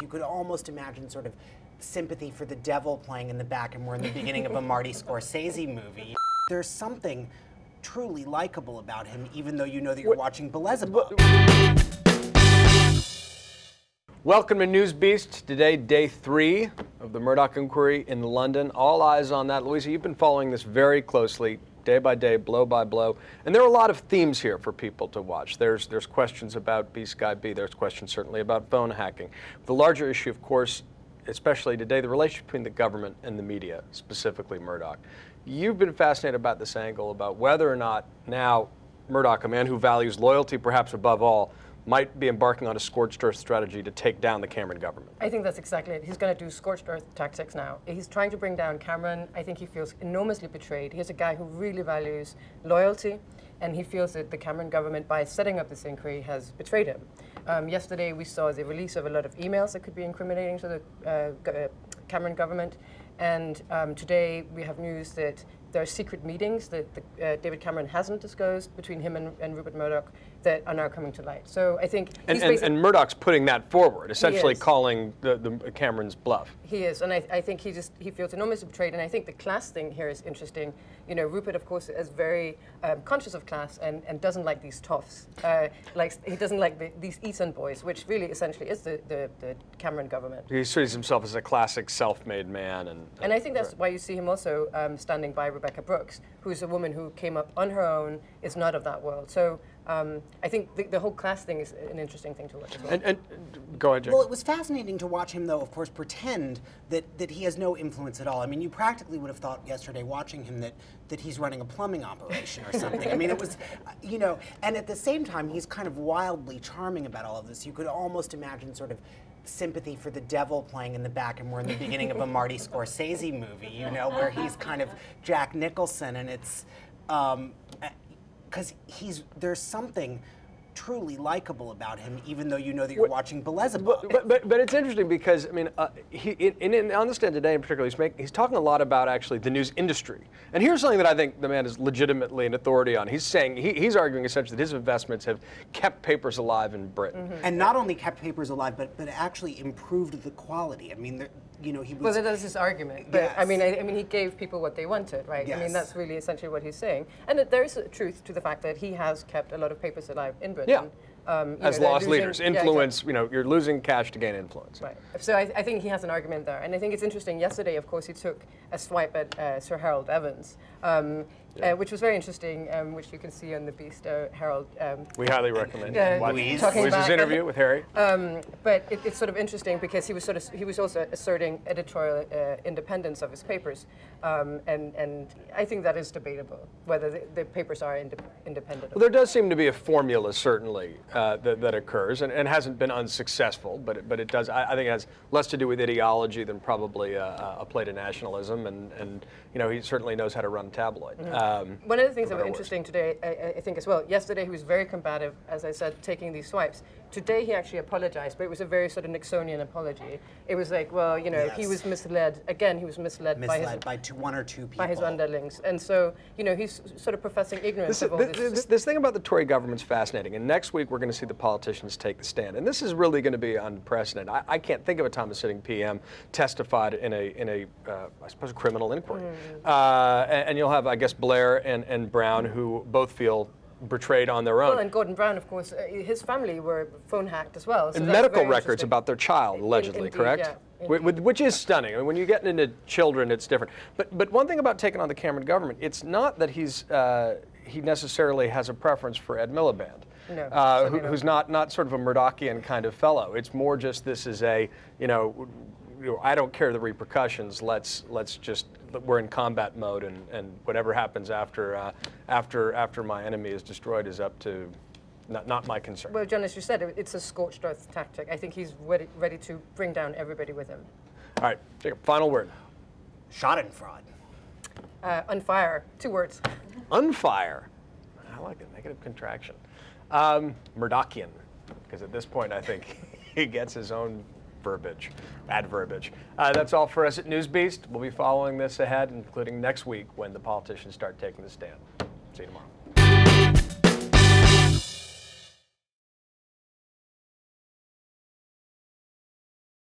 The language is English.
You could almost imagine sort of sympathy for the devil playing in the back, and we're in the beginning of a Marty Scorsese movie. There's something truly likable about him, even though you know that you're watching Beelzebub. Welcome to News Beast. Today, day 3 of the Murdoch inquiry in London. All eyes on that. Louise, you've been following this very closely, day by day, blow by blow. And there are a lot of themes here for people to watch. There's questions about B-Sky B. There's questions certainly about phone hacking. The larger issue, of course, especially today, the relationship between the government and the media, specifically Murdoch. You've been fascinated about this angle, about whether or not now Murdoch, a man who values loyalty perhaps above all, might be embarking on a scorched earth strategy to take down the Cameron government. I think that's exactly it. He's going to do scorched earth tactics now. He's trying to bring down Cameron. I think he feels enormously betrayed. He's a guy who really values loyalty, and he feels that the Cameron government, by setting up this inquiry, has betrayed him. Yesterday we saw the release of a lot of emails that could be incriminating to the Cameron government, and today we have news that there are secret meetings that David Cameron hasn't disclosed between him and Rupert Murdoch that are now coming to light. So I think and Murdoch's putting that forward, essentially calling the Cameron's bluff. He is, and I think he feels enormously betrayed. And I think the class thing here is interesting. You know, Rupert, of course, is very conscious of class and doesn't like these toffs. He doesn't like these Eton boys, which really essentially is the Cameron government. He sees himself as a classic self-made man, and I think that's why you see him also standing by Rebecca Brooks, who's a woman who came up on her own, is not of that world. So I think the whole class thing is an interesting thing to watch as well. And go ahead, Jacob. Well, it was fascinating to watch him, though, of course, pretend that he has no influence at all. I mean, you practically would have thought yesterday watching him that he's running a plumbing operation or something. I mean, it was, you know, and at the same time, he's kind of wildly charming about all of this. You could almost imagine sort of sympathy for the devil playing in the back, and we're in the beginning of a Marty Scorsese movie, you know, where he's kind of Jack Nicholson, and it's because there's something truly likable about him, even though you know that you're watching Beelzebub. But it's interesting because, I mean, on the stand today in particular, he's talking a lot about actually the news industry. And here's something that I think the man is legitimately an authority on. He's saying, he's arguing essentially that his investments have kept papers alive in Britain. Mm-hmm. And not only kept papers alive, but actually improved the quality. I mean, you know, he was... Well, that was his argument. But yes. I mean, he gave people what they wanted, right? Yes. I mean, that's really essentially what he's saying. And there is a truth to the fact that he has kept a lot of papers alive in Britain. Yeah. As lost leaders. Influence, you know, you're losing cash to gain influence. Right. So I think he has an argument there. And I think it's interesting. Yesterday, of course, he took a swipe at Sir Harold Evans, which was very interesting, which you can see on the Beast Harold. We highly recommend Louise's interview with Harry. But it's sort of interesting because he was also asserting editorial independence of his papers, and I think that is debatable whether the papers are independent. Well, there does seem to be a formula certainly that occurs and hasn't been unsuccessful, but it does. I think it has less to do with ideology than probably a play to nationalism, and you know, he certainly knows how to run a tabloid. Mm-hmm. One of the things that were interesting today, I think as well, yesterday he was very combative, as I said, taking these swipes. Today he actually apologized, but it was a very sort of Nixonian apology. It was like, well, you know, he was misled. Again, he was misled by one or two people. By his underlings. And so, you know, he's sort of professing ignorance of all this. This thing about the Tory government's fascinating, and next week we're going to see the politicians take the stand. And this is really going to be unprecedented. I can't think of a time a sitting PM testified in a I suppose, a criminal inquiry. And you'll have, I guess, Blair and Brown, who both feel betrayed on their own. Well, and Gordon Brown, of course, his family were phone hacked as well. So and medical records about their child, allegedly, indeed, correct? Yeah, which is stunning. I mean, when you get into children, it's different. But one thing about taking on the Cameron government, it's not that he necessarily has a preference for Ed Miliband. No, who's not sort of a Murdochian kind of fellow. It's more just this is a, you know, I don't care the repercussions. Let's just, we're in combat mode, and whatever happens after my enemy is destroyed is up to not my concern. Well, John, as you said, it's a scorched earth tactic. I think he's ready to bring down everybody with him. All right, Jacob, final word. Schadenfreude. Unfire. 2 words. Unfire. I like it. Negative contraction. Murdochian, because at this point I think he gets his own verbiage, bad verbiage. That's all for us at News Beast. We'll be following this ahead, including next week when the politicians start taking the stand. See you tomorrow.